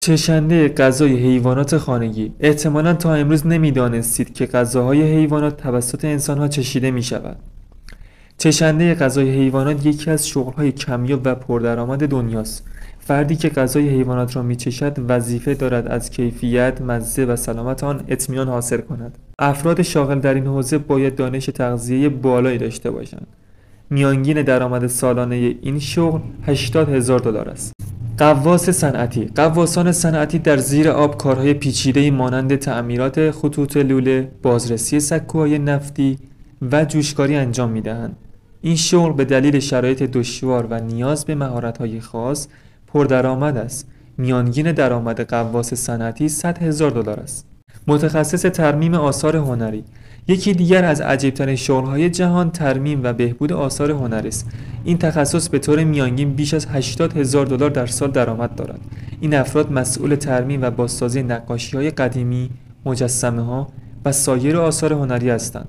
چشنده غذای حیوانات خانگی. احتمالاً تا امروز نمی‌دانستید که غذاهای حیوانات توسط انسان‌ها چشیده می‌شود. چشنده غذای حیوانات یکی از شغل‌های کمیاب و پردرآمد دنیاست. فردی که غذای حیوانات را می‌چشد وظیفه دارد از کیفیت، مزه و سلامت آن اطمینان حاصل کند. افراد شاغل در این حوزه باید دانش تغذیه بالایی داشته باشند. میانگین درآمد سالانه این شغل $80,000 است. غواص صنعتی. غواصان صنعتی در زیر آب کارهای پیچیده‌ای مانند تعمیرات خطوط لوله، بازرسی سکوهای نفتی و جوشکاری انجام می‌دهند. این شغل به دلیل شرایط دشوار و نیاز به مهارت‌های خاص پردرآمد است. میانگین درآمد غواص صنعتی $100,000 است. متخصص ترمیم آثار هنری. یکی دیگر از عجیب‌ترین شغل‌های جهان ترمیم و بهبود آثار هنری است. این تخصص به طور میانگین بیش از $80,000 در سال درآمد دارد. این افراد مسئول ترمیم و بازسازی نقاشی‌های قدیمی، مجسمه‌ها و سایر آثار هنری هستند.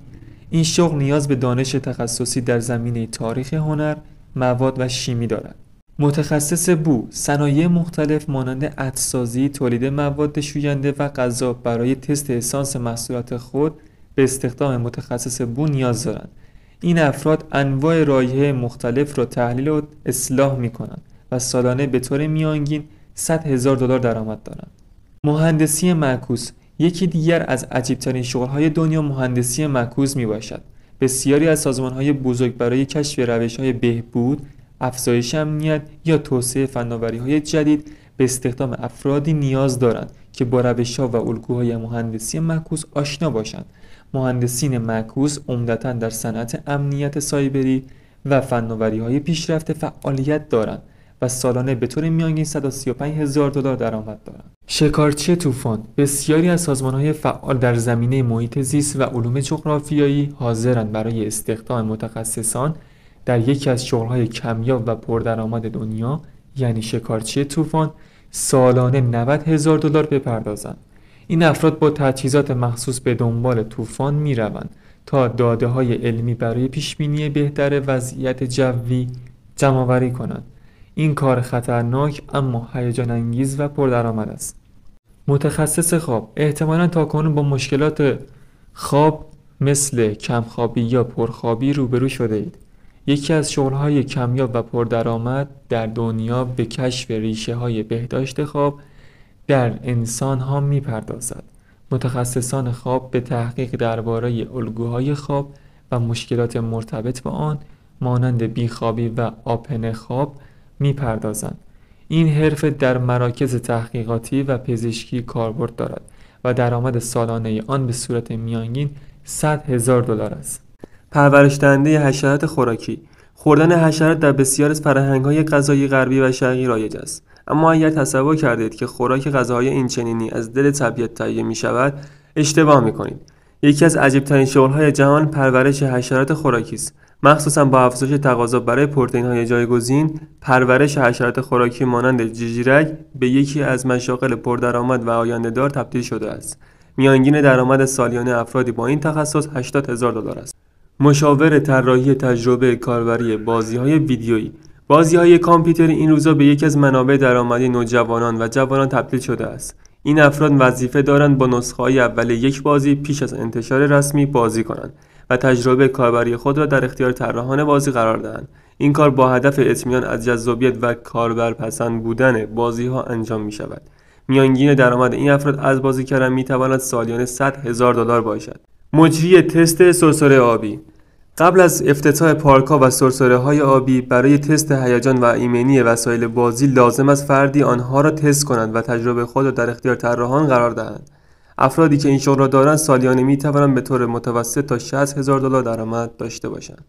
این شغل نیاز به دانش تخصصی در زمینه تاریخ هنر، مواد و شیمی دارد. متخصص بو. صنایع مختلف مانند عطرسازی، تولید مواد شوینده و غذا برای تست اسانس محصولات خود به استخدام متخصص بو نیاز دارند. این افراد انواع رایحه مختلف را تحلیل و اصلاح می کنند و سالانه به طور میانگین $100,000 درآمد دارند. مهندسی معکوس. یکی دیگر از عجیب‌ترین شغل‌های دنیا مهندسی معکوس میباشد. بسیاری از سازمان‌های بزرگ برای کشف روش‌های بهبود، افزایش امنیت یا توسعه فناوری‌های جدید به استخدام افرادی نیاز دارند که با روش‌ها و الگوهای مهندسی معکوس آشنا باشند. مهندسین معکوس عمدتاً در صنعت امنیت سایبری و فناوری‌های پیشرفته فعالیت دارند و سالانه به طور میانگین $135,000 درآمد دارند. شکارچی طوفان. بسیاری از سازمان‌های فعال در زمینه محیط زیست و علوم جغرافیایی حاضرند برای استخدام متخصصان در یکی از شغل‌های کمیاب و پردرآمد دنیا یعنی شکارچی طوفان سالانه $90,000 بپردازند. این افراد با تجهیزات مخصوص به دنبال طوفان می‌روند تا داده‌های علمی برای پیش‌بینی بهتر وضعیت جوی جمع‌آوری کنند. این کار خطرناک اما هیجان انگیز و پردرآمد است. متخصص خواب. احتمالاً تاکنون با مشکلات خواب مثل کمخوابی یا پرخوابی روبرو شده اید. یکی از شغل‌های کمیاب و پردرآمد در دنیا به کشف ریشه‌های بهداشت خواب در انسان‌ها می‌پردازد. متخصصان خواب به تحقیق درباره الگوهای خواب و مشکلات مرتبط با آن مانند بیخوابی و آپنه خواب می‌پردازند. این حرفه در مراکز تحقیقاتی و پزشکی کاربرد دارد و درآمد سالانه آن به صورت میانگین $100,000 است. پرورش دهنده حشرات خوراکی. خوردن حشرات در بسیار از فرهنگ‌های غذایی غربی و شرقی رایج است. اما اگر تصور کردید که خوراک غذاهای اینچنینی از دل طبیعت تهیه می‌شود، اشتباه می‌کنید. یکی از عجیب‌ترین شغل‌های جهان پرورش حشرات خوراکی است. مخصوصاً با افزایش تقاضا برای پروتئین‌های جایگزین، پرورش حشرات خوراکی مانند جیجیرک به یکی از مشاغل پردرآمد و آینده‌دار تبدیل شده است. میانگین درآمد سالیانه افرادی با این تخصص $80,000 است. مشاور طراحی تجربه کاربری بازی‌های ویدیویی. بازی‌های کامپیوتری این روزا به یکی از منابع درآمدی نوجوانان و جوانان تبدیل شده است. این افراد وظیفه دارند با نسخه‌های اول یک بازی پیش از انتشار رسمی بازی کنند و تجربه کاربری خود را در اختیار طراحان بازی قرار دهند. این کار با هدف اطمینان از جذابیت و کاربرپسند بودن بازی‌ها انجام می‌شود. میانگین درآمد این افراد از بازی کردن می‌تواند سالیانه $100,000 باشد. مجری تست سرسره آبی. قبل از افتتاح پارک‌ها و سرسره‌های آبی برای تست هیجان و ایمنی وسایل بازی لازم است فردی آنها را تست کنند و تجربه خود را در اختیار طراحان قرار دهند. افرادی که این شغل را دارند سالیانه می‌توانند به طور متوسط تا $60,000 درآمد داشته باشند.